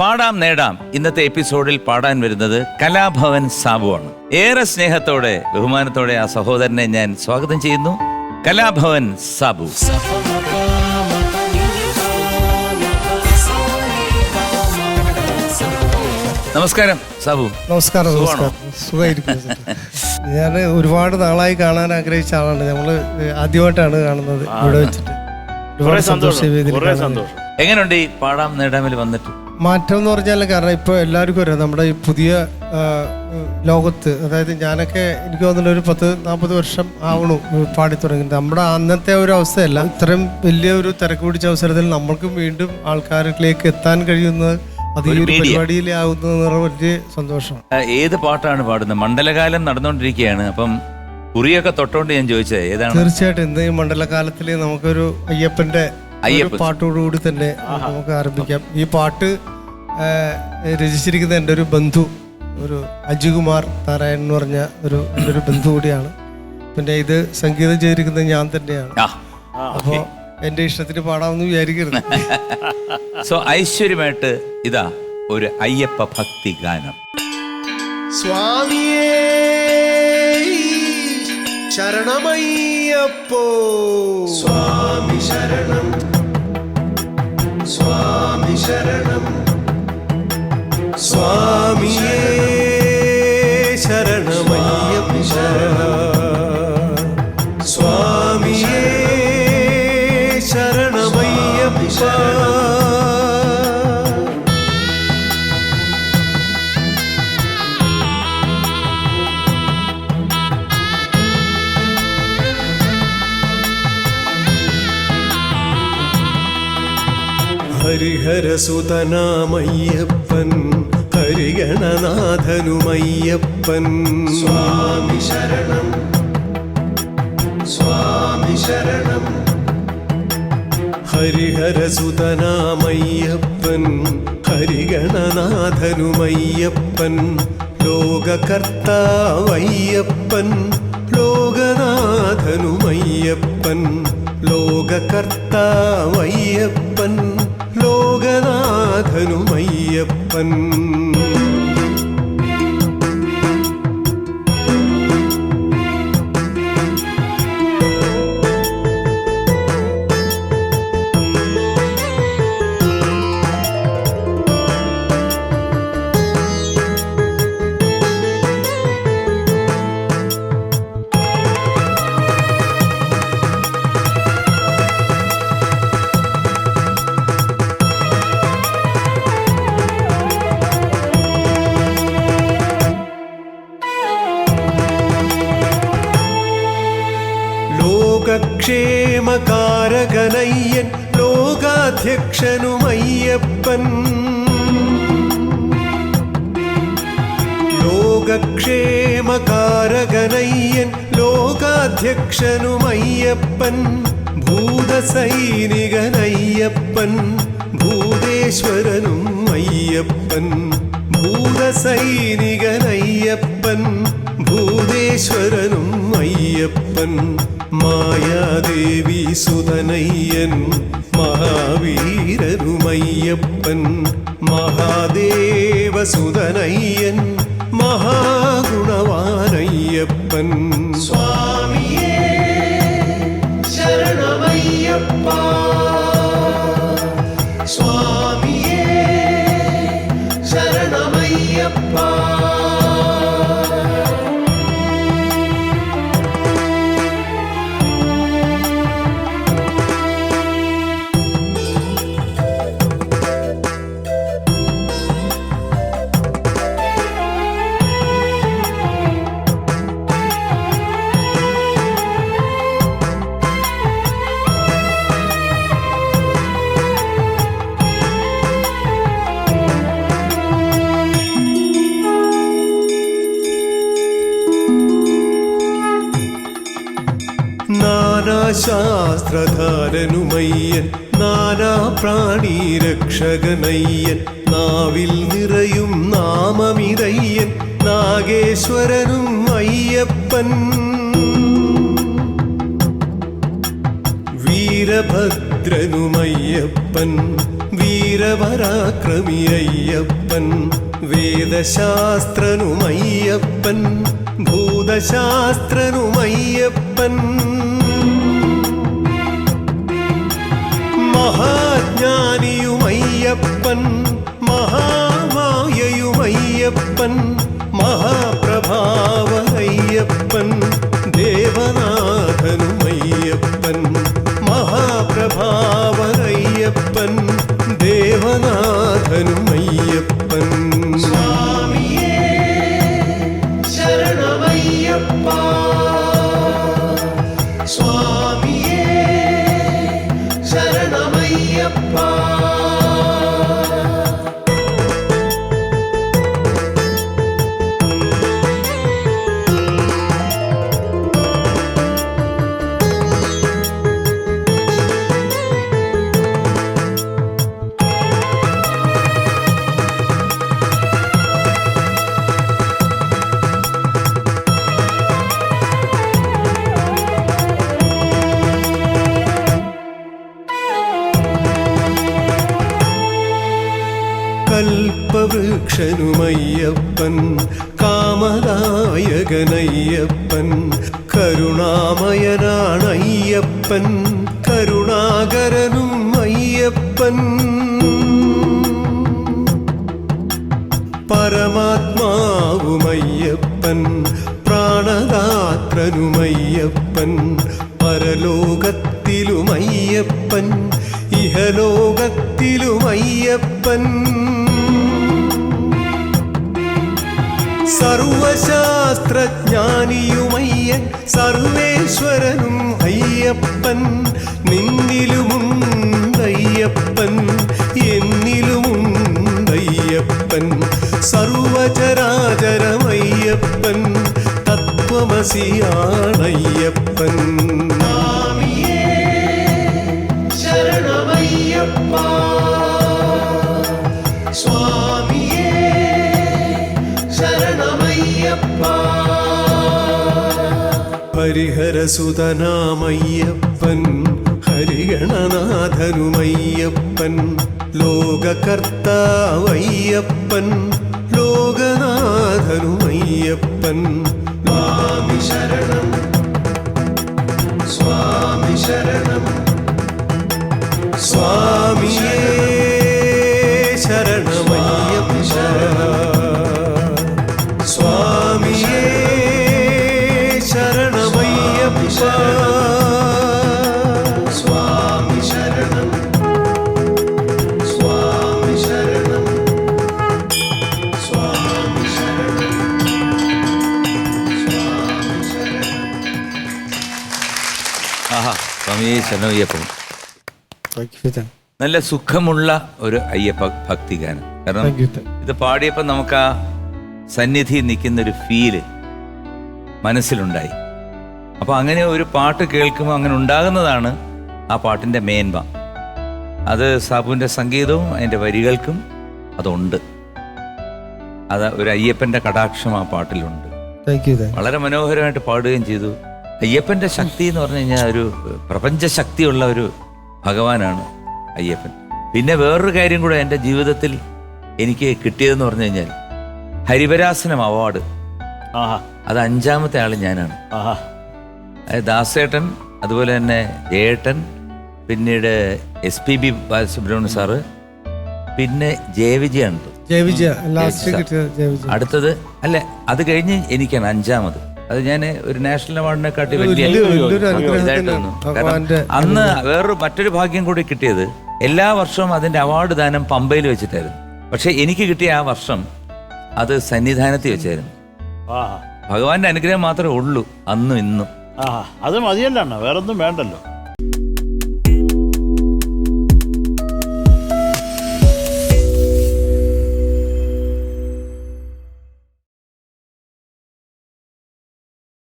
പാടാം നേടാം ഇന്നത്തെ എപ്പിസോഡിൽ പാടാൻ വരുന്നത് കലാഭവൻ സാബുവാണ്. ഏറെ സ്നേഹത്തോടെ ബഹുമാനത്തോടെ ആ സഹോദരനെ ഞാൻ സ്വാഗതം ചെയ്യുന്നു. കലാഭവൻ സാബു. നമസ്കാരം സാബു. നമസ്കാരം. സുഖമായിരിക്കുന്നു. ഞാൻ ഒരുപാട് നാളായി കാണാൻ ആഗ്രഹിച്ച ആളാണ്. നമ്മള് ആദ്യമായിട്ടാണ് കാണുന്നത് ഇവിടെ വെച്ചിട്ട്. ഒരുപാട് സന്തോഷം. എങ്ങനെയുണ്ട് ഈ പാടാം നേടാമിൽ വന്നിട്ട്? മാറ്റം എന്ന് പറഞ്ഞാൽ കാരണം ഇപ്പോൾ എല്ലാവർക്കും അറിയാം നമ്മുടെ ഈ പുതിയ ലോകത്ത്, അതായത് ഞാനൊക്കെ എനിക്ക് തോന്നുന്നു ഒരു 40 വർഷം ആവണു പാടി തുടങ്ങിയിട്ട്. നമ്മുടെ അന്നത്തെ ഒരു അവസ്ഥയല്ല. ഇത്രയും വലിയ ഒരു തിരക്ക് പിടിച്ച അവസരത്തിൽ നമ്മൾക്കും വീണ്ടും ആൾക്കാരിലേക്ക് എത്താൻ കഴിയുന്നത് അത് ഈ ഒരു പരിപാടിയിലാവുന്നത് വലിയ സന്തോഷം. ഏത് പാട്ടാണ് പാടുന്നത്? മണ്ഡലകാലം നടന്നുകൊണ്ടിരിക്കുകയാണ്, അപ്പം കുറിയൊക്കെ തൊട്ടോണ്ട് ഞാൻ ചോദിച്ചത് ഏതാണ്? തീർച്ചയായിട്ടും ഇന്ന് ഈ മണ്ഡലകാലത്തിൽ നമുക്കൊരു അയ്യപ്പന്റെ പാട്ടോടുകൂടി തന്നെ നമുക്ക് ആരംഭിക്കാം. ഈ പാട്ട് രചിച്ചിരിക്കുന്ന എൻ്റെ ഒരു ബന്ധു, ഒരു അജികുമാർ നാരായണൻ എന്ന് പറഞ്ഞ ഒരു ബന്ധു കൂടിയാണ്. പിന്നെ ഇത് സംഗീതം ചെയ്തിരിക്കുന്നത് ഞാൻ തന്നെയാണ്. അപ്പോൾ എൻ്റെ ഇഷ്ടത്തിന് പാടാമെന്ന് വിചാരിക്കരുത്. സോ ഐശ്വര്യമായിട്ട് ഇതാ ഒരു അയ്യപ്പ ഭക്തി ഗാനം. സ്വാമിയേ ശരണമയ്യപ്പോ, സ്വാമി ശരണം, സ്വാമി ശരണം, സ്വാമിയേ ശരണമയ്യപ്പ, സ്വാമിയേ ശരണമയ്യപ്പ. ഹരിഹരസുതനാമയ്യപ്പൻ, ഹരിഗണനാഥനുമയ്യപ്പൻ, സ്വാമി ശരണം, സ്വാമി ശരണം. ഹരിഹരസുതനാമയ്യപ്പൻ, ഹരിഗണനാഥനുമയ്യപ്പൻ, ലോകകർത്താവയ്യപ്പൻ, ലോകനാഥനുമയ്യപ്പൻ, ലോകകർത്താവയ്യപ്പൻ, ലോകനാഥനുമയ്യപ്പൻ. ലോകക്ഷേമകാരകനയ്യൻ, ലോകാധ്യക്ഷനുമയ്യപ്പൻ, ലോകക്ഷേമകാരകനയ്യൻ, ലോകാധ്യക്ഷനുമയ്യപ്പൻ, ഭൂതസൈനികനയ്യപ്പൻ, ഭൂതേശ്വരനും അയ്യപ്പൻ, ഭൂതസൈനികനയ്യപ്പൻ, ഭൂതേശ്വരനും അയ്യപ്പൻ, മായാദേവി സുതനയ്യൻ, മഹാവീരനുമയ്യപ്പൻ, മഹാദേവ സുതനയ്യൻ, മഹാഗുണവാനയ്യപ്പൻ, സ്വാമിയേ ശരണമയ്യപ്പ, സ്വാമിയേ ശരണമയ്യപ്പ. നാനാശാസ്ത്രധാരനുമയ്യൻ, നാനാ പ്രാണീരക്ഷകനയ്യൻ, നാവിൽ നിറയും നാമമിതയ്യൻ, നാഗേശ്വരനും അയ്യപ്പൻ, വീരഭദ്രനുമയ്യപ്പൻ, വീരപരാക്രമി അയ്യപ്പൻ, വേദശാസ്ത്രനുമയ്യപ്പൻ, ഭൂതശാസ്ത്രനുമയ്യപ്പൻ, മഹാജ്ഞാനിയുമയ്യപ്പൻ, മഹാമായയുമയ്യപ്പൻ, മഹാപ്രഭാവയ്യപ്പൻ, ദേവനാഥനുമയ്യപ്പൻ, മഹാപ്രഭാവയ്യപ്പൻ, ദേവനാഥനുമയ്യപ്പൻ. സ്വാമിയേ ശരണമയ്യപ്പ, സ്വാമിയേ ശരണമയ്യപ്പ. കൽപ്പവൃക്ഷനുമയ്യപ്പൻ, കാമദായകനയ്യപ്പൻ, കരുണാമയനാണയ്യപ്പൻ, കരുണാകരനും അയ്യപ്പൻ, പരമാത്മാവുമയ്യപ്പൻ, പ്രാണദാത്രനുമയ്യപ്പൻ, പരലോകത്തിലുമയ്യപ്പൻ, ഇഹലോകത്തിലുമയ്യപ്പൻ, സർവശാസ്ത്രജ്ഞാനിയുമയ്യൻ, സർവേശ്വരനും അയ്യപ്പൻ, നിന്നിലുമുണ്ടയ്യപ്പൻ, എന്നിലുമുണ്ടയ്യപ്പൻ, സർവചരാചരമയ്യപ്പൻ, തത്വമസിയാണയ്യപ്പൻ. സ്വാമിയേ ശരണമയ്യപ്പ, സ്വാമിയേ ശരണമയ്യപ്പ. ഹരിഹരസുതനാമയ്യപ്പൻ, ഹരിഗണനാഥനുമയ്യപ്പൻ, ലോകകർത്താവയ്യപ്പൻ, ലോകനാഥനുമയ്യപ്പൻ. സ്വാമി ശരണം, സ്വാമി ശരണം, സ്വാമിയേ ശരണമയ്യപ്പ, സ്വാമിയേ ശരണമയ്യപ്പ. സ്വാമി ശരണം, സ്വാമി ശരണം, സ്വാമി ശരണം, സ്വാമി ശരണം. ആഹാ, സ്വാമിയെ ശരണമയ്യപ്പൻ. Thank you, thank നല്ല സുഖമുള്ള ഒരു അയ്യപ്പ ഭക്തിഗാനം. കാരണം you. ഇത് പാടിയപ്പോൾ നമുക്ക് ആ സന്നിധി നിൽക്കുന്നൊരു ഫീല് മനസ്സിലുണ്ടായി. അപ്പോൾ അങ്ങനെ ഒരു പാട്ട് കേൾക്കുമ്പോൾ അങ്ങനെ ഉണ്ടാകുന്നതാണ് ആ പാട്ടിൻ്റെ മേന്മ. അത് സാബുവിൻ്റെ സംഗീതവും അതിൻ്റെ വരികൾക്കും അതുണ്ട്. അത് ഒരു അയ്യപ്പൻ്റെ കടാക്ഷം ആ പാട്ടിലുണ്ട്. Thank you. വളരെ മനോഹരമായിട്ട് പാടുകയും ചെയ്തു. അയ്യപ്പൻ്റെ ശക്തി എന്ന് പറഞ്ഞു കഴിഞ്ഞാൽ ഒരു പ്രപഞ്ച ശക്തിയുള്ള ഒരു ഭഗവാനാണ് അയ്യപ്പൻ. പിന്നെ വേറൊരു കാര്യം കൂടെ എൻ്റെ ജീവിതത്തിൽ എനിക്ക് കിട്ടിയതെന്ന് പറഞ്ഞു കഴിഞ്ഞാൽ ഹരിവരാസനം അവാർഡ്. അത് 5ാമത്തെ ആൾ ഞാനാണ്. അതായത് ദാസേട്ടൻ, അതുപോലെ തന്നെ ജയേട്ടൻ, പിന്നീട് SPB ബാലസുബ്രഹ്മണ്യം സാറ്, പിന്നെ ജയവിജയാണ്. അടുത്തത് അല്ല, അത് കഴിഞ്ഞ് എനിക്കാണ് 5ാമത്. അത് ഞാൻ ഒരു നാഷണൽ അവാർഡിനെക്കാട്ടി വലിയ ഇതായിട്ട് തോന്നുന്നു. കാരണം അന്ന് വേറൊരു മറ്റൊരു ഭാഗ്യം കൂടി കിട്ടിയത്, എല്ലാ വർഷവും അതിൻ്റെ അവാർഡ് ദാനം പമ്പയിൽ വെച്ചിട്ടായിരുന്നു. പക്ഷെ എനിക്ക് കിട്ടിയ ആ വർഷം അത് സന്നിധാനത്തിൽ വെച്ചായിരുന്നു. ഭഗവാന്റെ അനുഗ്രഹം മാത്രമേ ഉള്ളൂ അന്നും ഇന്നും. അത് മതിയല്ലോ, വേറൊന്നും വേണ്ടല്ലോ.